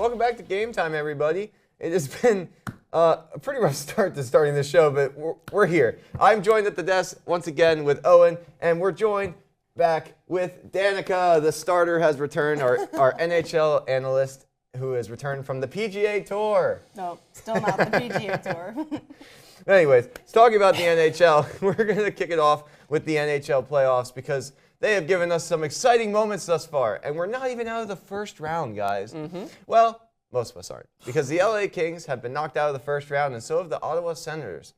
Welcome back to Game Time, everybody. It has been a pretty rough start to starting this show, but we're here. I'm joined at the desk once again with Owen, and we're joined back with Danica. The starter has returned, our NHL analyst who has returned from the PGA Tour. No, still not the PGA Tour. Anyways, talking about the NHL, we're going to kick it off with the NHL playoffs because they have given us some exciting moments thus far, and we're not even out of the first round, guys. Well, most of us aren't, because the LA Kings have been knocked out of the first round, and so have the Ottawa Senators.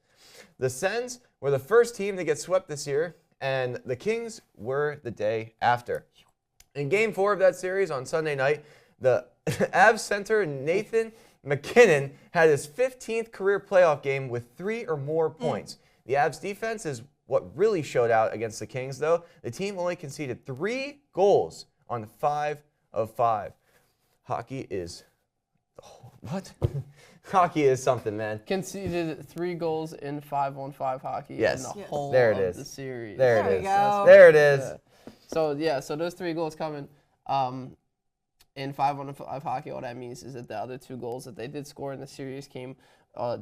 The Sens were the first team to get swept this year, and the Kings were the day after. In Game 4 of that series on Sunday night, the Avs center Nathan McKinnon had his 15th career playoff game with 3 or more points. The Avs defense is what really showed out against the Kings, though. The team only conceded 3 goals on 5 of 5. Hockey is... what? Hockey is something, man. Conceded 3 goals in 5-on-5 hockey in the whole of the series. There it is. Go. There it is. So those 3 goals coming in 5-on-5 hockey. All that means is that the other 2 goals that they did score in the series came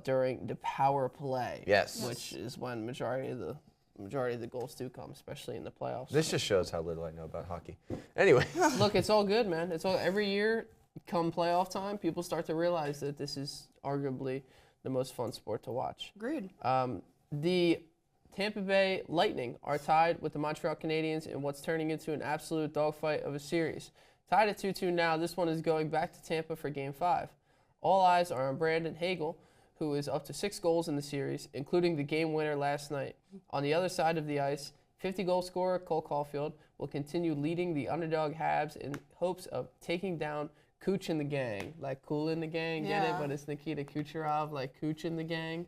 during the power play. Yes. Which is when majority of the goals do come, especially in the playoffs. This just shows how little I know about hockey. Anyway. Look, it's all good, man. It's all every year. Come playoff time, people start to realize that this is arguably the most fun sport to watch. Agreed. The Tampa Bay Lightning are tied with the Montreal Canadiens in what's turning into an absolute dogfight of a series. Tied at 2-2 now, this one is going back to Tampa for Game 5. All eyes are on Brandon Hagel, who is up to 6 goals in the series, including the game winner last night. On the other side of the ice, 50-goal scorer Cole Caulfield will continue leading the underdog Habs in hopes of taking down Cooch and the gang. Like Cool in the Gang, get it? But it's Nikita Kucherov, like Cooch in the gang.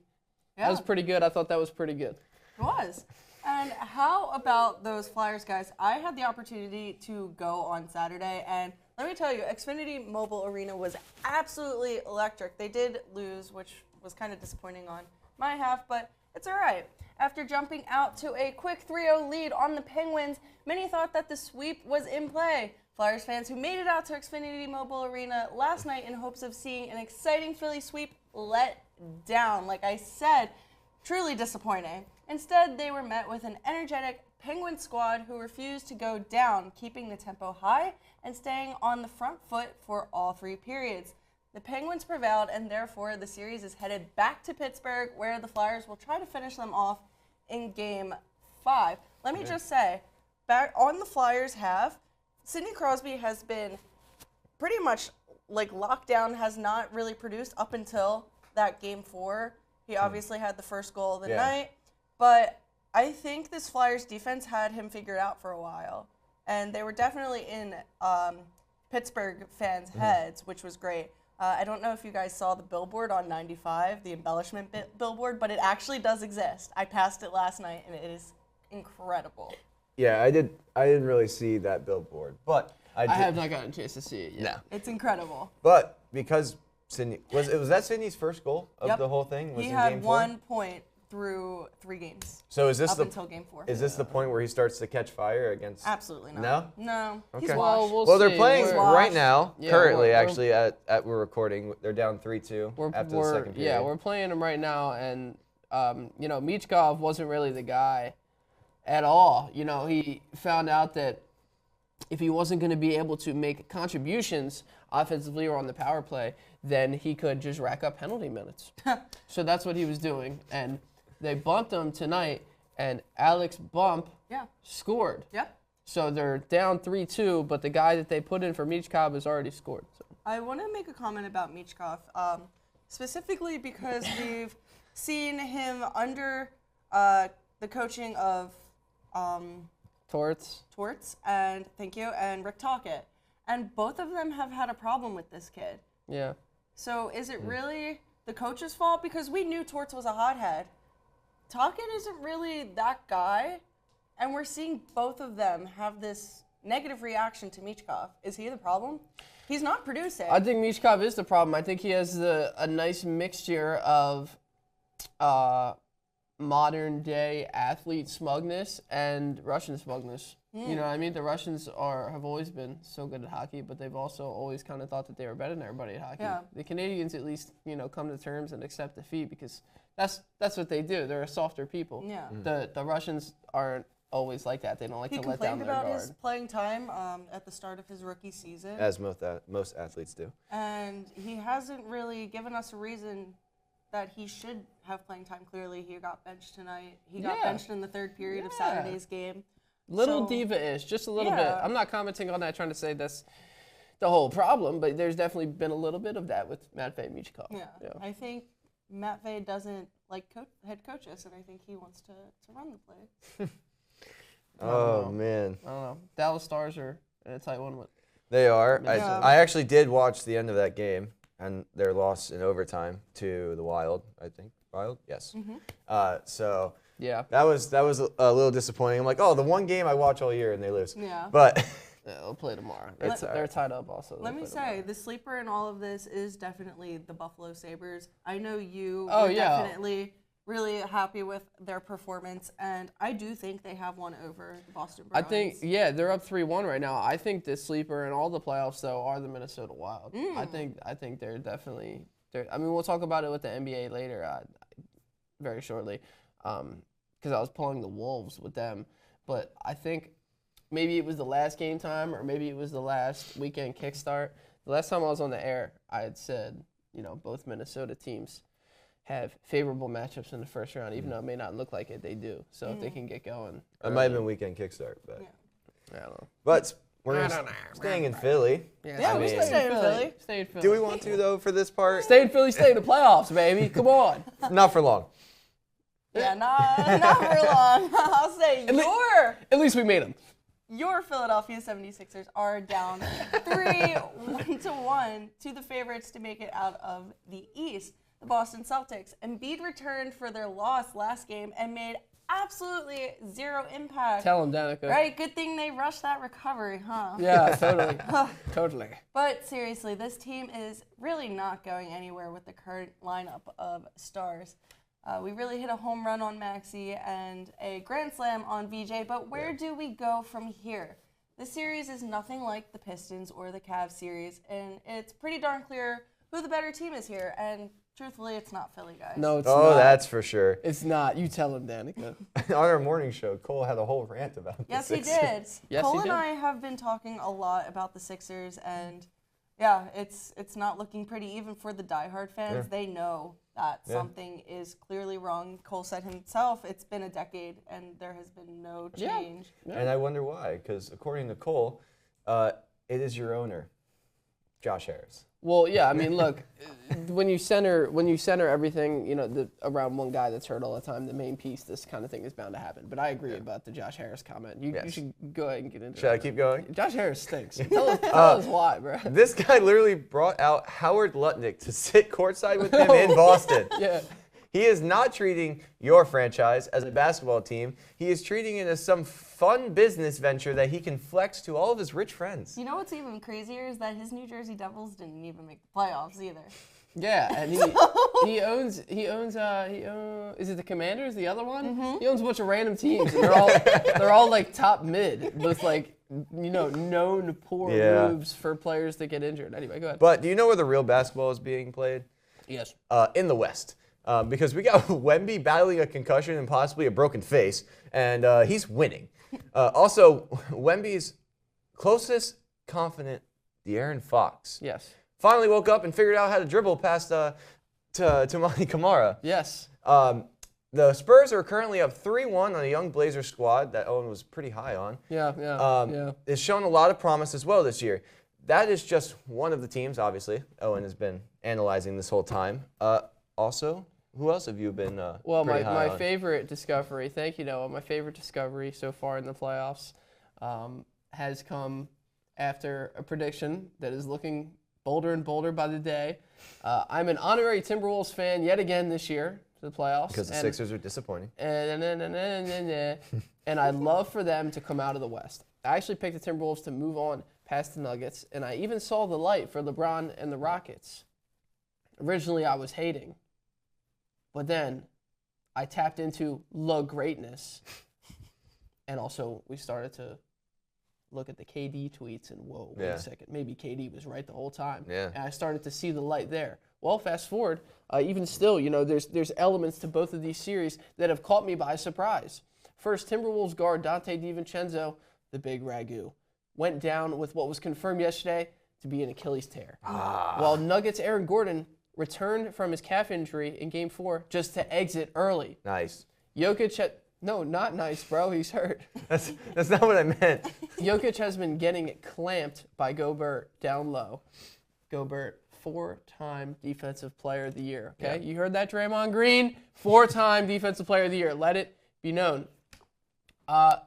Yeah. That was pretty good. I thought that was pretty good. It was. And how about those Flyers, guys? I had the opportunity to go on Saturday, and let me tell you, Xfinity Mobile Arena was absolutely electric. They did lose, which was kind of disappointing on my half, but it's all right. After jumping out to a quick 3-0 lead on the Penguins, many thought that the sweep was in play. Flyers fans who made it out to Xfinity Mobile Arena last night in hopes of seeing an exciting Philly sweep let down. Like I said, truly disappointing. Instead, they were met with an energetic Penguin squad who refused to go down, keeping the tempo high and staying on the front foot for all 3 periods. The Penguins prevailed, and therefore the series is headed back to Pittsburgh, where the Flyers will try to finish them off in Game 5. Let me just say, back on the Flyers half, Sidney Crosby has been pretty much like locked down, has not really produced up until that Game 4. He obviously had the first goal of the night, but I think this Flyers defense had him figured out for a while, and they were definitely in Pittsburgh fans' heads, which was great. I don't know if you guys saw the billboard on 95, the embellishment billboard, but it actually does exist. I passed it last night, and it is incredible. Yeah, I didn't really see that billboard, but I have not gotten a chance to see it yet. No. It's incredible. But because Sidney was that Sidney's first goal of the whole thing? He had 1 point through 3 games. So is this until Game 4? Is this the point where he starts to catch fire against? Absolutely not. No. No. Okay. He's washed. Well, Well, they're see. playing right now. Yeah, currently, actually, we're recording. They're down 3-2 after the second period. Yeah, we're playing them right now, and Michkov wasn't really the guy at all. You know, he found out that if he wasn't going to be able to make contributions offensively or on the power play, then he could just rack up penalty minutes. So that's what he was doing, and they bumped him tonight, and Alex Bump scored. Yep. So they're down 3-2, but the guy that they put in for Michkov has already scored. So. I want to make a comment about Michkov, specifically because we've seen him under the coaching of Torts, and Rick Tocchet, and both of them have had a problem with this kid. Yeah. So is it really the coach's fault? Because we knew Torts was a hothead. Tocchet isn't really that guy, and we're seeing both of them have this negative reaction to Michkov. Is he the problem? He's not producing. I think Michkov is the problem. I think he has a nice mixture of modern day athlete smugness and Russian smugness. You know what I mean? The Russians have always been so good at hockey, but they've also always kind of thought that they were better than everybody at hockey. Yeah. The Canadians at least, come to terms and accept defeat because that's what they do. They're a softer people. Yeah. The Russians aren't always like that. They don't like He to let down complained their about guard. his playing time at the start of his rookie season. As most athletes do. And he hasn't really given us a reason that he should have playing time. Clearly, he got benched tonight. He got benched in the third period of Saturday's game. Little diva-ish, just a little bit. Yeah. I'm not commenting on that, trying to say that's the whole problem, but there's definitely been a little bit of that with Matvei Michkov. Yeah. I think Matvei doesn't like head coaches, and I think he wants to run the play. Oh, man. I don't know. Dallas Stars are in a tight one with. They are. Yeah. I actually did watch the end of that game and their loss in overtime to the Wild, I think. Wild? Yes. So Yeah. that was a little disappointing. I'm like, oh, the one game I watch all year and they lose. Yeah. But Yeah, they'll play tomorrow. It's They're tied up also. Let me say, the sleeper in all of this is definitely the Buffalo Sabres. I know you Oh, were yeah. definitely really happy with their performance, and I do think they have one over the Boston Bruins. I think, yeah, they're up 3-1 right now. I think the sleeper in all the playoffs, though, are the Minnesota Wild. I think they're definitely – I mean, we'll talk about it with the NBA later very shortly because I was pulling the Wolves with them. But I think maybe it was the last game time or maybe it was the last weekend kickstart. The last time I was on the air, I had said, both Minnesota teams have favorable matchups in the first round, even though it may not look like it, they do. So if they can get going. it might have been weekend kickstart. But I don't know. But we're I don't know. staying in Philly. Yeah, we I should mean- stay in Philly. Stay in Philly. Do we want to, though, for this part? Stay in Philly, stay in the playoffs, baby. Come on. Not for long. Yeah, not for long. I'll say At least we made them. your Philadelphia 76ers are down 3-1 to the favorites to make it out of the East, the Boston Celtics. Embiid returned for their loss last game and made absolutely zero impact. Tell them, Danica. Right, good thing they rushed that recovery, huh? Yeah, totally. Totally. But seriously, this team is really not going anywhere with the current lineup of stars. We really hit a home run on Maxey and a grand slam on VJ, but where do we go from here? This series is nothing like the Pistons or the Cavs series, and it's pretty darn clear who the better team is here, and truthfully, it's not Philly, guys. No, it's Oh, not. that's for sure. It's not. You tell him, Danica. On our morning show, Cole had a whole rant about Yes, the he Sixers. did. Yes, Cole he and did. I have been talking a lot about the Sixers, and yeah, it's not looking pretty even for the diehard fans. They know that something is clearly wrong. Cole said himself, it's been a decade, and there has been no change. Yeah. And I wonder why, because according to Cole, it is your owner, Josh Harris. Well, yeah. I mean, look, when you center everything, around one guy that's hurt all the time, the main piece, this kind of thing is bound to happen. But I agree about the Josh Harris comment. You should go ahead and get into it. Should I keep going? Josh Harris stinks. Tell us why, bro. This guy literally brought out Howard Lutnick to sit courtside with him in Boston. Yeah. He is not treating your franchise as a basketball team. He is treating it as some fun business venture that he can flex to all of his rich friends. You know what's even crazier is that his New Jersey Devils didn't even make the playoffs either. Yeah, and he owns is it the Commanders, the other one? Mm-hmm. He owns a bunch of random teams, and they're all like top mid with like known poor moves for players that get injured. Anyway, go ahead. But do you know where the real basketball is being played? Yes. In the West. Because we got Wemby battling a concussion and possibly a broken face, and he's winning. Also, Wemby's closest confidant, De'Aaron Fox, Yes. finally woke up and figured out how to dribble past to Monty Kamara. Yes. The Spurs are currently up 3-1 on a young Blazers squad that Owen was pretty high on. Yeah. It's shown a lot of promise as well this year. That is just one of the teams, obviously, Owen has been analyzing this whole time. Also, who else have you been Well, pretty high my on? favorite discovery, thank you, Noah, my favorite discovery so far in the playoffs has come after a prediction that is looking bolder and bolder by the day. I'm an honorary Timberwolves fan yet again this year for the playoffs. Because the Sixers are disappointing. And I'd love for them to come out of the West. I actually picked the Timberwolves to move on past the Nuggets, and I even saw the light for LeBron and the Rockets. Originally, I was hating. But then I tapped into the greatness. And also, we started to look at the KD tweets and, whoa, wait a second. Maybe KD was right the whole time. Yeah. And I started to see the light there. Well, fast forward, even still, there's elements to both of these series that have caught me by surprise. First, Timberwolves guard Dante DiVincenzo, the big ragu, went down with what was confirmed yesterday to be an Achilles tear. While Nuggets Aaron Gordon returned from his calf injury in Game 4 just to exit early. Nice. Jokic no, not nice, bro. He's hurt. That's not what I meant. Jokic has been getting clamped by Gobert down low. Gobert, 4-time Defensive Player of the Year. Okay, You heard that, Draymond Green? 4-time Defensive Player of the Year. Let it be known.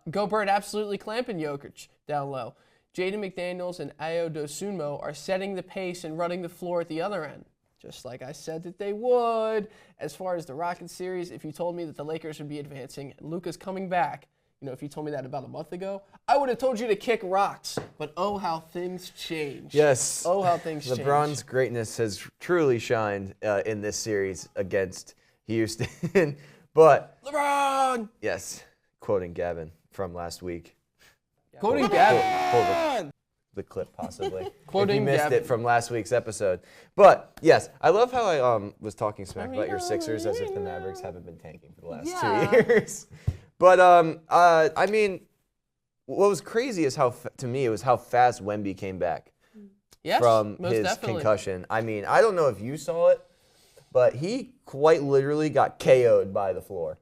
Gobert absolutely clamping Jokic down low. Jaden McDaniels and Ayo Dosunmu are setting the pace and running the floor at the other end, just like I said that they would. As far as the Rockets series, if you told me that the Lakers would be advancing and Luka's coming back, if you told me that about a month ago, I would have told you to kick rocks. But oh, how things change. Yes. Oh, how things change. LeBron's greatness has truly shined in this series against Houston. But LeBron! Yes, quoting Gavin from last week. Quoting Gavin. Pull the clip possibly. Quoting if you missed Gavin. it from last week's episode. But yes, I love how I was talking smack about your Sixers as if the Mavericks haven't been tanking for the last 2 years. But I mean, what was crazy is to me it was how fast Wemby came back from his concussion. I mean, I don't know if you saw it, but he quite literally got KO'd by the floor.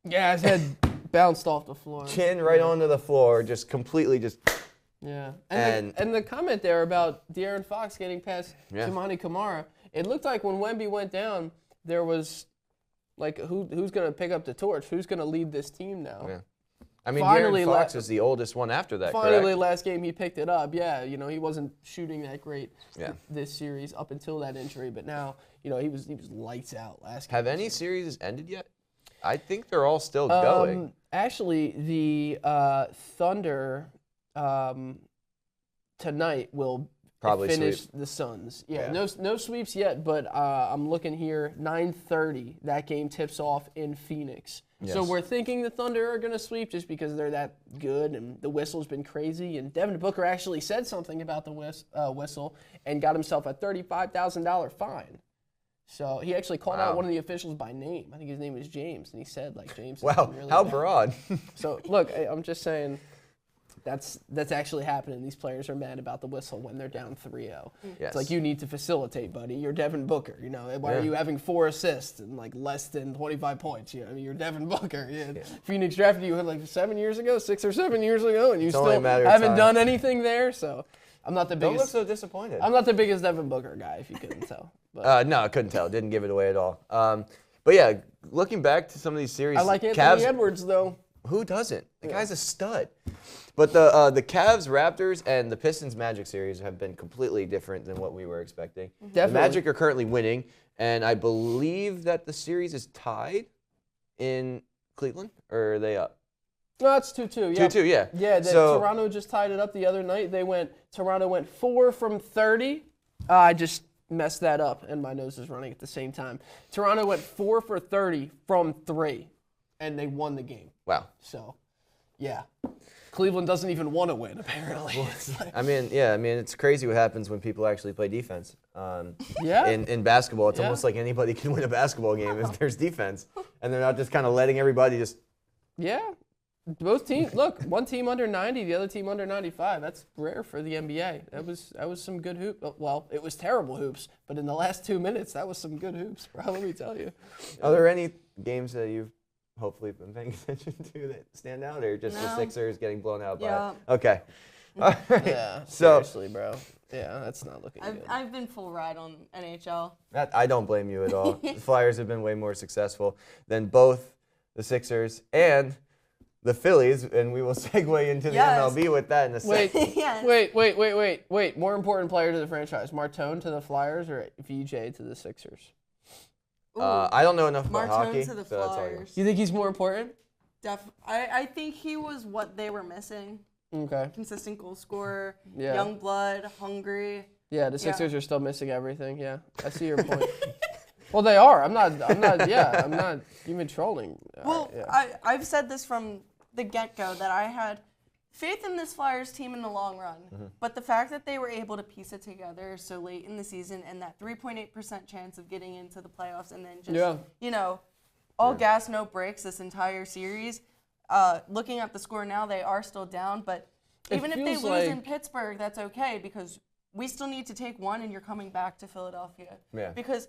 Yeah, his head bounced off the floor. Chin right onto the floor, just completely just. Yeah, and the comment there about De'Aaron Fox getting past Toumani Camara, it looked like when Wemby went down, there was like who's going to pick up the torch? Who's going to lead this team now? Yeah. I mean, De'Aaron Fox is the oldest one after that, Finally, correct? last game he picked it up. Yeah, he wasn't shooting that great this series up until that injury, but now, he was lights out last game. Have any series ended yet? I think they're all still going. Actually, the Thunder tonight will probably finish sweep the Suns. Yeah, no sweeps yet, but I'm looking here, 9:30. That game tips off in Phoenix. Yes. So we're thinking the Thunder are going to sweep just because they're that good, and the whistle's been crazy. And Devin Booker actually said something about the whistle and got himself a $35,000 fine. So he actually called out one of the officials by name. I think his name was James, and he said, James. Wow, really how bad. broad. So look, I'm just saying. That's actually happening. These players are mad about the whistle when they're down 3-0. Yes. It's like, you need to facilitate, buddy. You're Devin Booker. Why are you having 4 assists and less than 25 points? You're Devin Booker. Phoenix drafted you 6 or 7 years ago, and you still haven't done anything there. So I'm not the biggest. Don't look so disappointed. I'm not the biggest Devin Booker guy, if you couldn't tell. But. No, I couldn't tell. Didn't give it away at all. But yeah, looking back to some of these series, I like Anthony Edwards though. Who doesn't? The guy's a stud. But the Cavs, Raptors, and the Pistons Magic series have been completely different than what we were expecting. Definitely. The Magic are currently winning, and I believe that the series is tied in Cleveland, or are they up? No, it's 2-2. Yeah. 2-2, yeah. Yeah, Toronto just tied it up the other night. Toronto went 4 from 30. I just messed that up, and my nose is running at the same time. Toronto went 4 for 30 from 3, and they won the game. Wow. So, yeah. Cleveland doesn't even want to win, apparently. I mean, it's crazy what happens when people actually play defense. In basketball, it's almost like anybody can win a basketball game if there's defense, and they're not just kind of letting everybody just. Yeah, both teams. Look, one team under 90, the other team under 95. That's rare for the NBA. That was some good hoops. Well, it was terrible hoops, but in the last 2 minutes, that was some good hoops, bro. Let me tell you. Are there any games that you've hopefully been paying attention to that stand out, or just the Sixers getting blown out by? Okay. All right. Yeah. Seriously, bro. Yeah, that's not looking good. I've been full ride on NHL. I don't blame you at all. The Flyers have been way more successful than both the Sixers and the Phillies, and we will segue into the MLB with that in a second. Wait. More important player to the franchise, Martone to the Flyers or VJ to the Sixers? I don't know enough about hockey, to the so that's all you. Flyers. You think he's more important? I think he was what they were missing. Okay. Consistent goal scorer, Yeah. young blood, hungry. Yeah, the Sixers are still missing everything. Yeah, I see your point. Well, they are. I'm not even trolling. Well, Yeah. I've said this from the get-go that I had faith in this Flyers team in the long run. But the fact that they were able to piece it together so late in the season and that 3.8% chance of getting into the playoffs and then just, all gas, no brakes this entire series. Looking at the score now, they are still down. But even if they lose in Pittsburgh, that's okay because we still need to take one and you're coming back to Philadelphia. Yeah. Because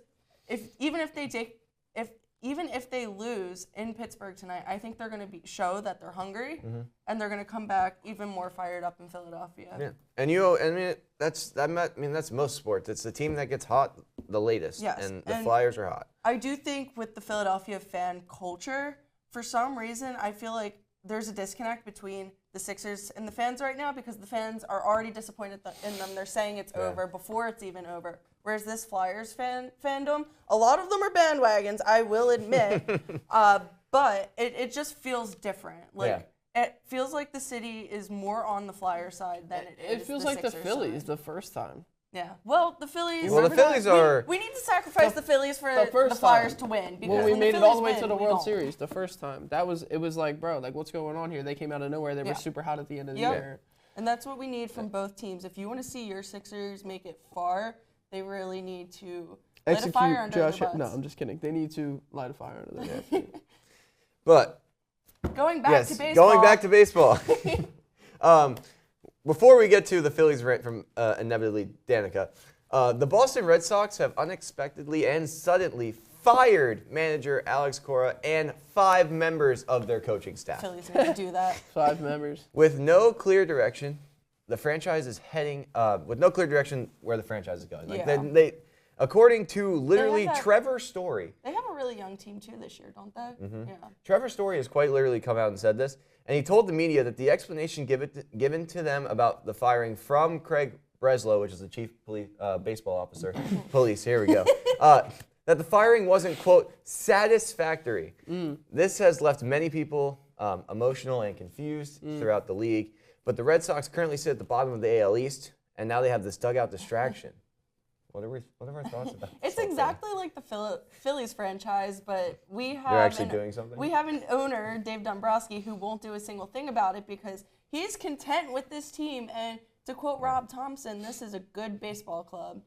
even if they lose in Pittsburgh tonight, I think they're going to show that they're hungry, and they're going to come back even more fired up in Philadelphia. Yeah, and that's most sports. It's the team that gets hot the latest, and the Flyers are hot. I do think with the Philadelphia fan culture, for some reason, I feel like there's a disconnect between the Sixers and the fans right now because the fans are already disappointed in them. They're saying it's over before it's even over. Whereas this Flyers fandom, a lot of them are bandwagons, I will admit, but it just feels different. It feels like the city is more on the Flyer side than it is. It feels the like Sixers the Phillies side. the first time. Yeah. Well, the Phillies. Well, the Phillies are. We need to sacrifice the Phillies for the the Flyers to win. Because when we when made the it all the Phillies way to the win, we World don't. Series the first time. It was like, bro, like what's going on here? They came out of nowhere. They were super hot at the end of the year. And that's what we need from both teams. If you want to see your Sixers make it far, they really need to light a fire under their butts. No, I'm just kidding. They need to light a fire under their butts. But going back to baseball. Going back to baseball. Before we get to the Phillies rant from inevitably Danica, the Boston Red Sox have unexpectedly and suddenly fired manager Alex Cora and 5 members of their coaching staff. Phillies need to do that. 5 members. With no clear direction, the franchise is heading. With no clear direction where the franchise is going. Like they according to literally Trevor Story. They have a really young team too this year, don't they? Yeah. Trevor Story has quite literally come out and said this, and he told the media that the explanation given to them about the firing from Craig Breslow, which is the chief baseball officer, police. Here we go. That the firing wasn't, quote, satisfactory. This has left many people emotional and confused throughout the league. But the Red Sox currently sit at the bottom of the AL East, and now they have this dugout distraction. What are our thoughts about this? It's exactly like the Phillies franchise, but we have You're actually doing something? We have an owner, Dave Dombrowski, who won't do a single thing about it because he's content with this team. And to quote Rob Thompson, this is a good baseball club.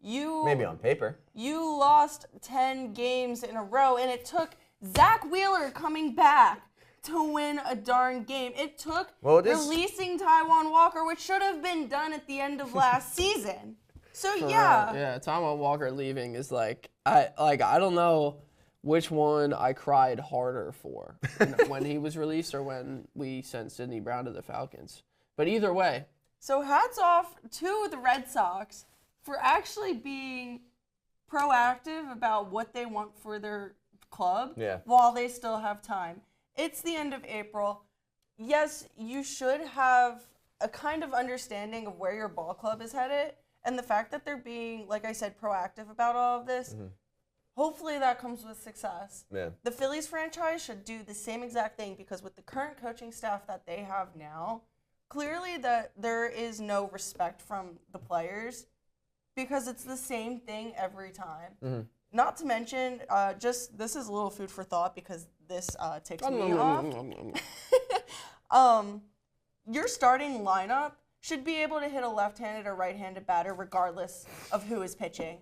Maybe on paper. You lost 10 games in a row, and it took Zach Wheeler coming back to win a darn game. It took releasing Taijuan Walker, which should have been done at the end of last season. So Yeah, Taijuan Walker leaving is like I don't know which one I cried harder for when he was released or when we sent Sidney Brown to the Falcons. But either way. So hats off to the Red Sox for actually being proactive about what they want for their club while they still have time. It's the end of April. Yes, you should have a kind of understanding of where your ball club is headed. And the fact that they're being, like I said, proactive about all of this, hopefully that comes with success. Yeah. The Phillies franchise should do the same exact thing because with the current coaching staff that they have now, clearly that there is no respect from the players because it's the same thing every time. Not to mention, this is a little food for thought because this ticks me off. Your starting lineup should be able to hit a left-handed or right-handed batter regardless of who is pitching.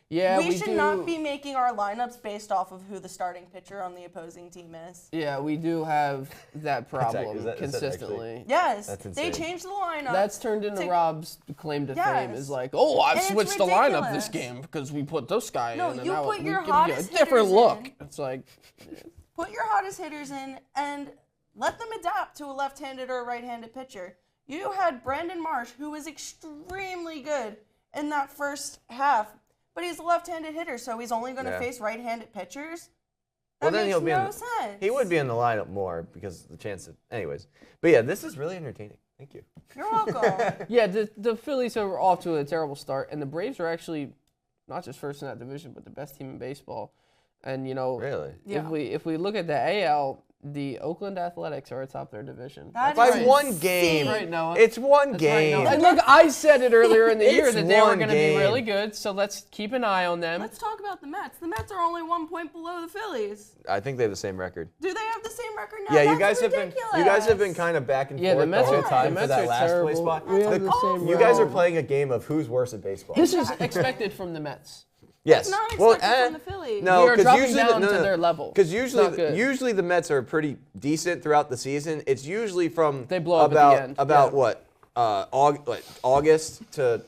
Yeah, we should not be making our lineups based off of who the starting pitcher on the opposing team is. Yeah, we do have that problem consistently. Yes, they changed the lineup. That's turned into Rob's claim to fame is like, oh, I've switched the lineup this game because we put this guy in. And you now put your give hottest you a different hitters look. in. It's like, put your hottest hitters in and let them adapt to a left-handed or a right-handed pitcher. You had Brandon Marsh, who was extremely good in that first half, but he's a left-handed hitter, so he's only going to face right-handed pitchers. That makes no sense. He would be in the lineup more because of the chance of, anyways. But yeah, this is really entertaining. Thank you. You're welcome. Yeah, the Phillies are off to a terrible start, and the Braves are actually not just first in that division, but the best team in baseball. And really, if we look at the AL, the Oakland Athletics are atop their division. That By is one insane. game. Right, Noah. It's one That's game. right, Noah. And look, I said it earlier in the year It's that they were one going to be game. really good, so let's keep an eye on them. Let's talk about the Mets. The Mets are only 1 point below the Phillies. I think they have the same record. Do they have the same record now? Yeah, That's you guys have been kind of back and Yeah, forth the Mets whole are- time the for Mets that are last place terrible. spot. We have the same You guys are record. playing a game of who's worse at baseball. This is expected from the Mets. Yes. not well, expected from the Phillies. No, We are because dropping usually down to their level. Because It's not good. usually the Mets are pretty decent throughout the season. It's usually from They blow up at about the end. about Yeah. what August to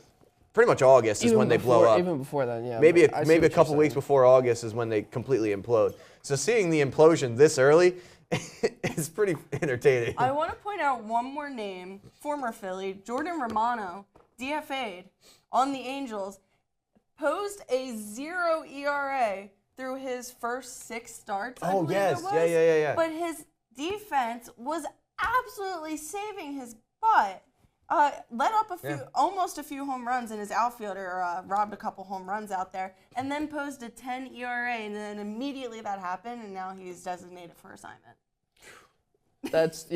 pretty much August is when they blow up. Even before then, yeah. Maybe but I see maybe a what you're couple weeks saying. before August is when they completely implode. So seeing the implosion this early is pretty entertaining. I want to point out one more name, former Philly, Jordan Romano, DFA'd on the Angels, posed a 0 ERA through his first 6 starts. I Oh, believe yes. it was. Yeah. But his defense was absolutely saving his butt. Let up almost a few home runs, and his outfielder robbed a couple home runs out there, and then posed a 10 ERA, and then immediately that happened, and now he's designated for assignment. Just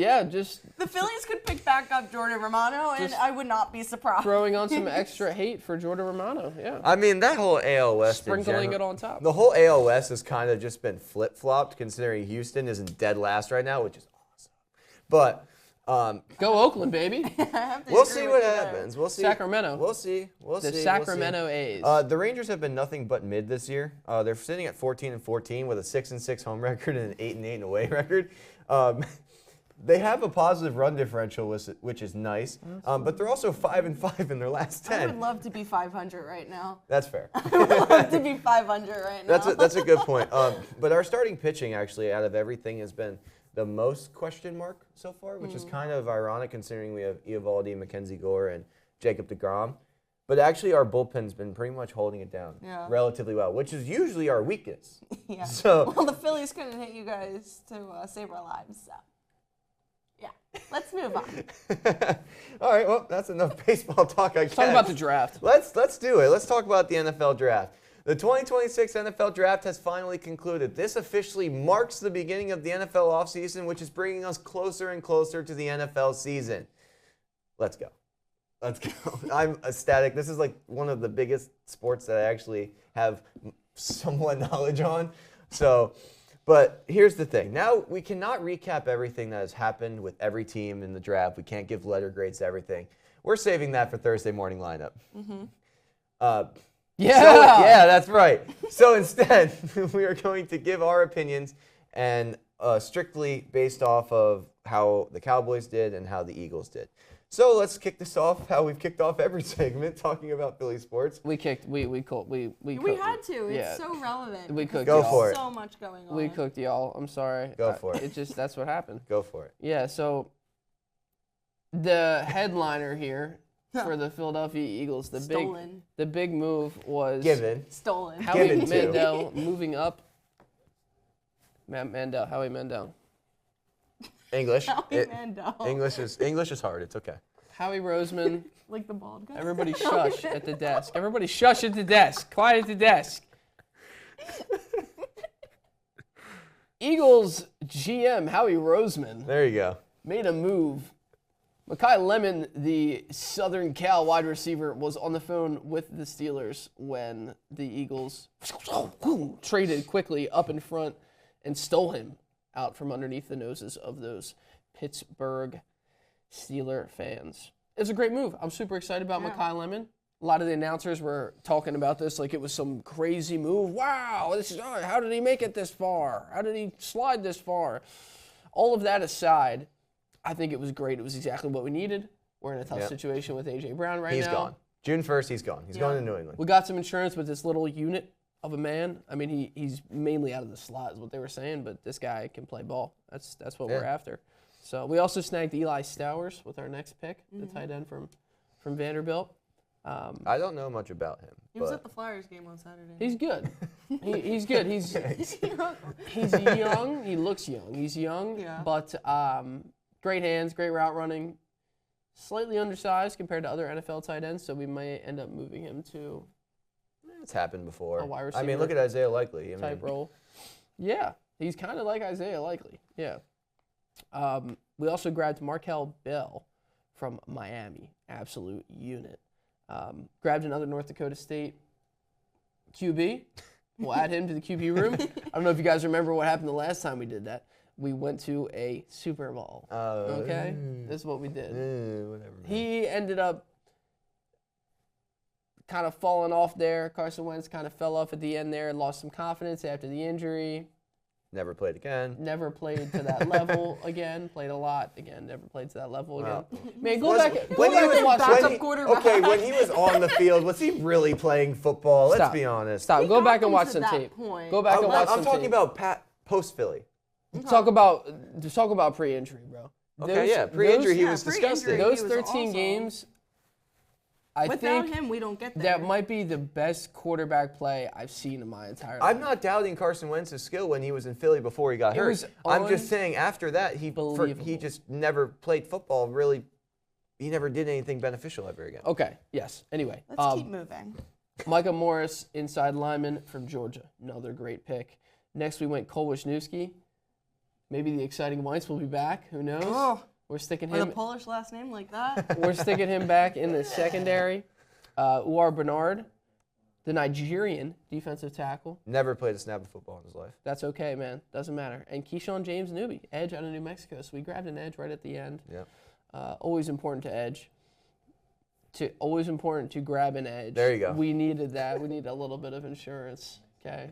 The Phillies could pick back up Jordan Romano, and Just I would not be surprised. throwing on some extra hate for Jordan Romano. Yeah. I mean, that whole AL West in Sprinkling general- it on top. The whole AL West has kind of just been flip-flopped, considering Houston isn't dead last right now, which is awesome. But Go Oakland, baby. I have to we'll agree see with what you there. happens. We'll see. Sacramento. We'll see. The Sacramento A's. The Rangers have been nothing but mid this year. They're sitting at 14-14 with a 6-6 home record and an 8-8 away record. They have a positive run differential, which is nice, but they're also 5-5 in their last 10. I would love to be 500 right now. That's fair. I would love to be 500 right now. That's a good point. But our starting pitching, actually, out of everything, has been the most question mark so far, which is kind of ironic considering we have Eovaldi, Mackenzie Gore, and Jacob deGrom. But actually, our bullpen's been pretty much holding it down relatively well, which is usually our weakness. Yeah. So, Well, the Phillies couldn't hit you guys to save our lives, so. Yeah. Let's move on. all right, well, that's enough baseball talk, I guess. Talk about the draft. Let's do it. Let's talk about the NFL draft. The 2026 NFL draft has finally concluded. This officially marks the beginning of the NFL offseason, which is bringing us closer and closer to the NFL season. Let's go. Let's go. I'm ecstatic. This is like one of the biggest sports that I actually have somewhat knowledge on. So, but here's the thing. Now, we cannot recap everything that has happened with every team in the draft. We can't give letter grades to everything. We're saving that for Thursday morning lineup. Yeah, that's right. So instead, we are going to give our opinions and strictly based off of how the Cowboys did and how the Eagles did. So let's kick this off how we've kicked off every segment, talking about Philly sports. We had to. It's Yeah. so relevant. We cooked Go y'all. for it. So much going on. We cooked y'all. I'm sorry. Go for it. That's what happened. Go for it. Yeah, so the headliner here for the Philadelphia Eagles, Stolen. the big move was Stolen. Howie Given to. Mandel moving up. Howie Mandel. English. Howie Mandel. English is hard. It's okay. Howie Roseman. Like the bald guy. Everybody shush at the desk. Everybody shush at the desk. Quiet at the desk. Eagles GM Howie Roseman There you go. made a move. Mekhi Lemon, the Southern Cal wide receiver, was on the phone with the Steelers when the Eagles traded quickly up in front and stole him out from underneath the noses of those Pittsburgh Steeler fans. It's a great move. I'm super excited about Mekhi Lemon. A lot of the announcers were talking about this like it was some crazy move. Wow, how did he make it this far? How did he slide this far? All of that aside, I think it was great. It was exactly what we needed. We're in a tough situation with A.J. Brown right now. He's gone. June 1st, he's gone. He's going to New England. We got some insurance with this little unit of a man. I mean, he's mainly out of the slot is what they were saying, but this guy can play ball. That's what we're after. So we also snagged Eli Stowers with our next pick, the tight end from Vanderbilt. I don't know much about him. He was at the Flyers game on Saturday. He's good. He's good. He's young. He looks young. He's young, but great hands, great route running. Slightly undersized compared to other NFL tight ends, so we might end up moving him to It's happened before. a wide I mean, receiver look at Isaiah Likely. type role. Yeah, he's kind of like Isaiah Likely. Yeah. We also grabbed Markel Bell from Miami, absolute unit. Grabbed another North Dakota State QB. We'll add him to the QB room. I don't know if you guys remember what happened the last time we did that. We went to a Super Bowl. Okay? This is what we did. Whatever. He ended up kind of falling off there. Carson Wentz kind of fell off at the end there, lost some confidence after the injury. Never played again. Never played to that level again. Played a lot again. Never played to that level again. Man, go back and watch Okay, when he was on the field, was he really playing football? Let's be honest. Stop. Go back and watch some tape. Go back and watch some tape. I'm talking about post-Philly. Talk about pre-injury, bro. Okay, pre-injury he was disgusting. Those 13 games, I Without think him, we don't get there. that might be the best quarterback play I've seen in my entire life. I'm not doubting Carson Wentz's skill when he was in Philly before he got hurt. I'm just saying after that, he just never played football, really. He never did anything beneficial ever again. Okay, yes. Anyway. Let's keep moving. Micah Morris, inside lineman from Georgia. Another great pick. Next, we went Cole Wisniewski. Maybe the exciting Whites will be back. Who knows? Oh, we're sticking with him. a Polish last name like that. We're sticking him back in the secondary. Uar Bernard, the Nigerian defensive tackle. Never played a snap of football in his life. That's okay, man. Doesn't matter. And Keyshawn James Newby, edge out of New Mexico. So we grabbed an edge right at the end. Yep. Always important to edge. Always important to grab an edge. There you go. We needed that. We need a little bit of insurance. Okay.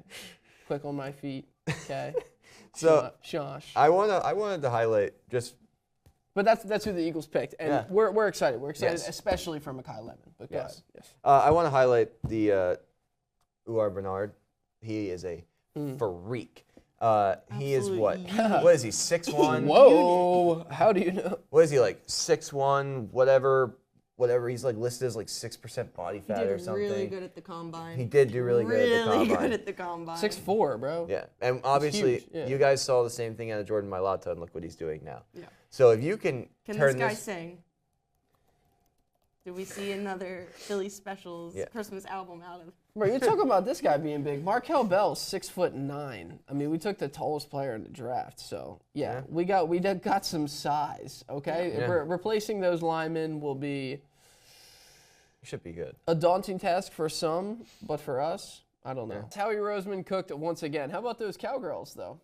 Quick on my feet. Okay. So Shosh. I wanted to highlight just. But that's who the Eagles picked, and Yeah. we're excited. We're excited, Yes. especially for Mekhi Lemon. But go ahead. Yes. I want to highlight the Uar Bernard. He is a freak. He is what? What is he? 6'1"? Whoa! How do you know? What is he like? 6'1", whatever. He's like listed as like 6% body fat or something. He did really good at the combine. He did do really good at the combine. Really good at the combine. 6'4", bro. Yeah, and obviously huge, yeah. you guys saw the same thing out of Jordan Mailata, and look what he's doing now. Yeah. So if you can turn this guy sing? Do we see another Philly Specials Christmas album out of? Bro, you're talking about this guy being big. Markel Bell's 6'9". I mean, we took the tallest player in the draft, so yeah. we got some size. Okay, Yeah. Replacing those linemen will be should be good. a daunting task for some, but for us, I don't know. Howie Roseman cooked it once again. How about those Cowgirls, though?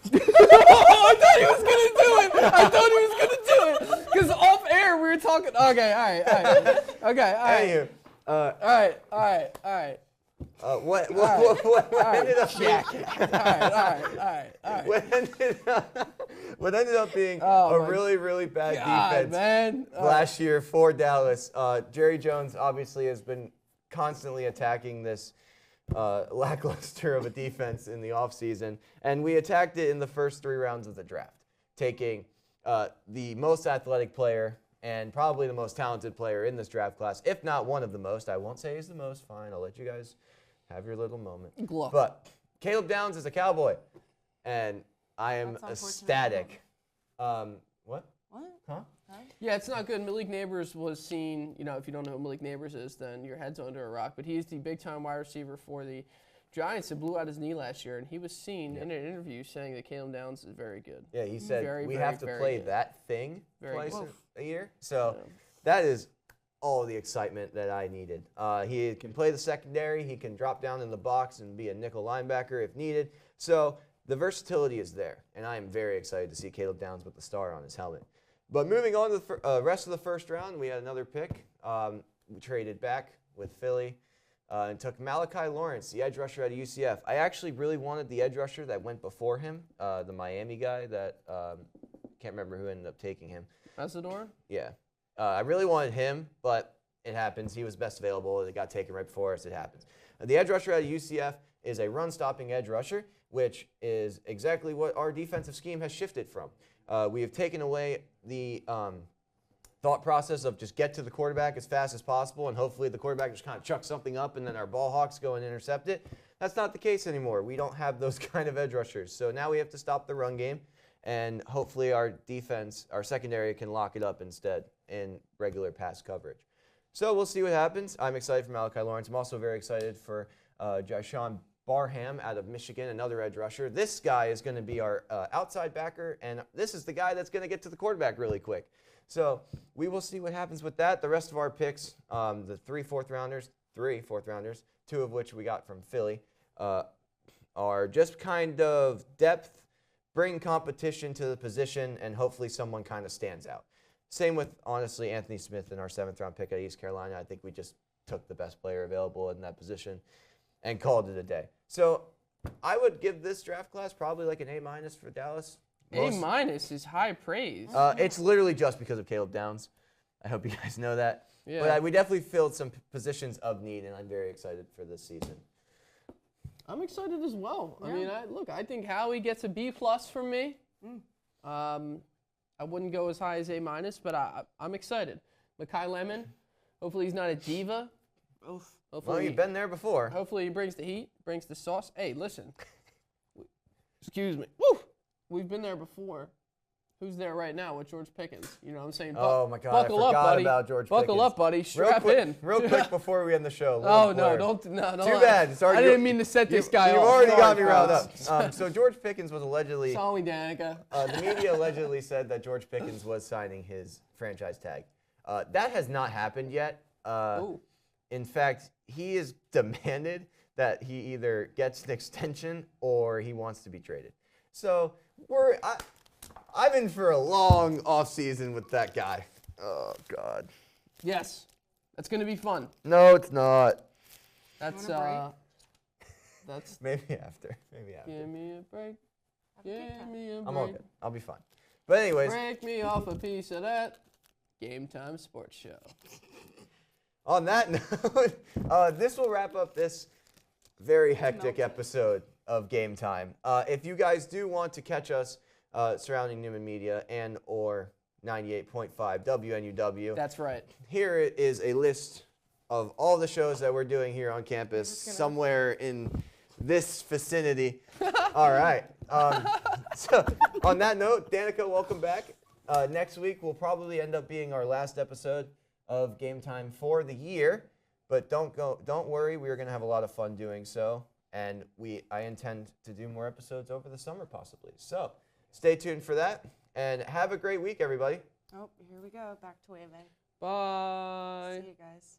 I thought he was gonna do it. Because off air we were talking. Okay, all right. Okay, all right. What ended up what ended up being a really, really bad defense man. last year for Dallas. Jerry Jones obviously has been constantly attacking this lackluster of a defense in the offseason, and we attacked it in the first 3 rounds of the draft, taking the most athletic player and probably the most talented player in this draft class, if not one of the most. I won't say he's the most. Fine, I'll let you guys have your little moment. Gluck. But Caleb Downs is a Cowboy, and I am ecstatic. What? What? Huh? Yeah, it's not good. Malik Neighbors was seen, if you don't know who Malik Neighbors is, then your head's under a rock. But he's the big-time wide receiver for the Giants that blew out his knee last year, and he was seen in an interview saying that Caleb Downs is very good. Yeah, he said we have to play that thing twice a year. So Yeah. that is all the excitement that I needed. He can play the secondary. He can drop down in the box and be a nickel linebacker if needed. So the versatility is there, and I am very excited to see Caleb Downs with the star on his helmet. But moving on to the rest of the first round, we had another pick. We traded back with Philly and took Malachi Lawrence, the edge rusher out of UCF. I actually really wanted the edge rusher that went before him, the Miami guy that can't remember who ended up taking him. Isidore? Yeah. I really wanted him, but it happens. He was best available. It got taken right before us. It happens. The edge rusher out of UCF is a run-stopping edge rusher, which is exactly what our defensive scheme has shifted from. We have taken away the thought process of just get to the quarterback as fast as possible, and hopefully the quarterback just kind of chucks something up, and then our ball hawks go and intercept it. That's not the case anymore. We don't have those kind of edge rushers. So now we have to stop the run game, and hopefully our defense, our secondary, can lock it up instead in regular pass coverage. So we'll see what happens. I'm excited for Malachi Lawrence. I'm also very excited for Jyshawn Barham out of Michigan, another edge rusher. This guy is going to be our outside backer, and this is the guy that's going to get to the quarterback really quick. So we will see what happens with that. The rest of our picks, the three fourth rounders, two of which we got from Philly, are just kind of depth, bring competition to the position, and hopefully someone kind of stands out. Same with, honestly, Anthony Smith in our 7th round pick at East Carolina. I think we just took the best player available in that position and called it a day. So I would give this draft class probably like an A- for Dallas. A- is high praise. It's literally just because of Caleb Downs. I hope you guys know that. Yeah. But we definitely filled some positions of need, and I'm very excited for this season. I'm excited as well. Yeah. I mean, I think Howie gets a B+ from me. I wouldn't go as high as A-, but I'm excited. Makai Lemon, hopefully he's not a diva. Oof. Well, you've been there before. Hopefully he brings the heat, brings the sauce. Hey, listen. Excuse me. Woo! We've been there before. Who's there right now with George Pickens? You know what I'm saying? Oh, my God. Buckle I up, forgot buddy. about George Pickens. Buckle up, buddy. Strap in. Real quick before we end the show. Oh, blur. no, Too don't. bad. Sorry, I didn't mean to set this guy You off. already got Sorry, me riled folks. up. So George Pickens was allegedly... Sorry, Danica. The media allegedly said that George Pickens was signing his franchise tag. That has not happened yet. In fact, he has demanded that he either gets an extension or he wants to be traded. So I'm in for a long offseason with that guy. Oh, God. Yes. That's going to be fun. No, it's not. That's, You want that's... Maybe after. Give me a break. Give me a break. I'm all good. I'll be fine. But anyways, Break me off a piece of that Game Time Sports Show. on that note, this will wrap up this very hectic episode of Game Time. If you guys do want to catch us surrounding Newman Media and or 98.5 WNUW, That's right. here is a list of all the shows that we're doing here on campus, somewhere in this vicinity. All right. So on that note, Danica, welcome back. Next week will probably end up being our last episode of Game Time for the year, but don't worry, we are going to have a lot of fun doing so, and I intend to do more episodes over the summer possibly. So stay tuned for that, and have a great week, everybody. Oh, here we go. Back to waving. Bye. See you guys.